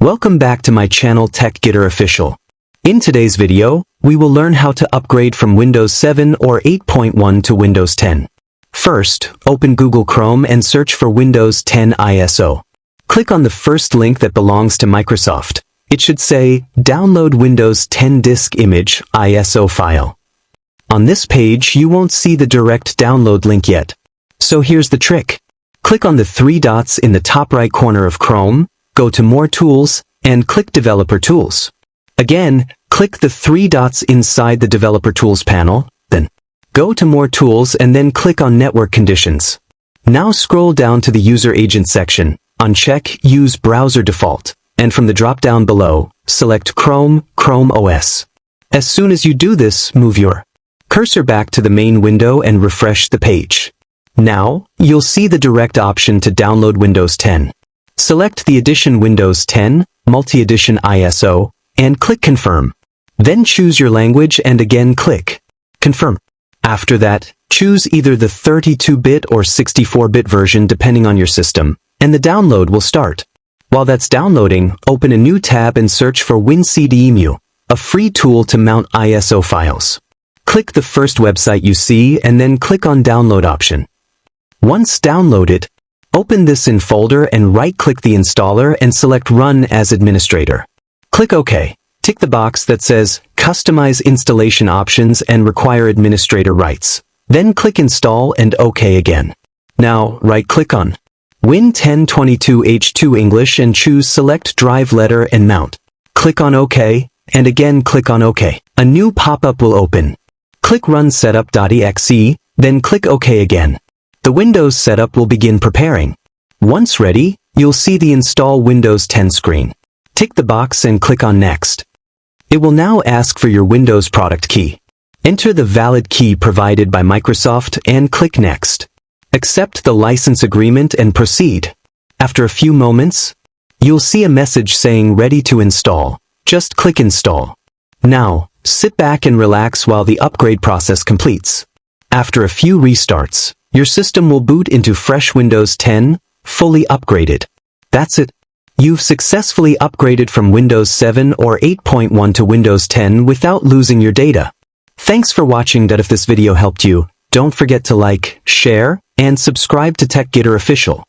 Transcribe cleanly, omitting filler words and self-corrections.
Welcome back to my channel Gitter Official. In today's video, we will learn how to upgrade from Windows 7 or 8.1 to Windows 10. First, open Google Chrome and search for Windows 10 ISO. Click on the first link that belongs to Microsoft. It should say, Download Windows 10 Disk Image ISO file. On this page, you won't see the direct download link yet. So here's the trick. Click on the three dots in the top right corner of Chrome, go to More Tools, and click Developer Tools. Again, click the three dots inside the Developer Tools panel, then go to More Tools and then click on Network Conditions. Now scroll down to the User Agent section, uncheck Use Browser Default, and from the drop-down below, select Chrome OS. As soon as you do this, move your cursor back to the main window and refresh the page. Now, you'll see the direct option to download Windows 10. Select the edition Windows 10, Multi-Edition ISO, and click Confirm. Then choose your language and again click Confirm. After that, choose either the 32-bit or 64-bit version depending on your system, and the download will start. While that's downloading, open a new tab and search for WinCDEMU, a free tool to mount ISO files. Click the first website you see and then click on Download option. Once downloaded, open this in folder and right-click the installer and select Run as Administrator. Click OK. Tick the box that says Customize Installation Options and Require Administrator Rights. Then click Install and OK again. Now, right-click on Win1022H2 English and choose Select Drive Letter and Mount. Click on OK, and again click on OK. A new pop-up will open. Click Run Setup.exe, then click OK again. The Windows setup will begin preparing. Once ready, you'll see the Install Windows 10 screen. Tick the box and click on Next. It will now ask for your Windows product key. Enter the valid key provided by Microsoft and click Next. Accept the license agreement and proceed. After a few moments, you'll see a message saying Ready to install. Just click Install. Now, sit back and relax while the upgrade process completes. After a few restarts, your system will boot into fresh Windows 10, fully upgraded. That's it. You've successfully upgraded from Windows 7 or 8.1 to Windows 10 without losing your data. Thanks for watching. If this video helped you, don't forget to like, share, and subscribe to Gitter Official.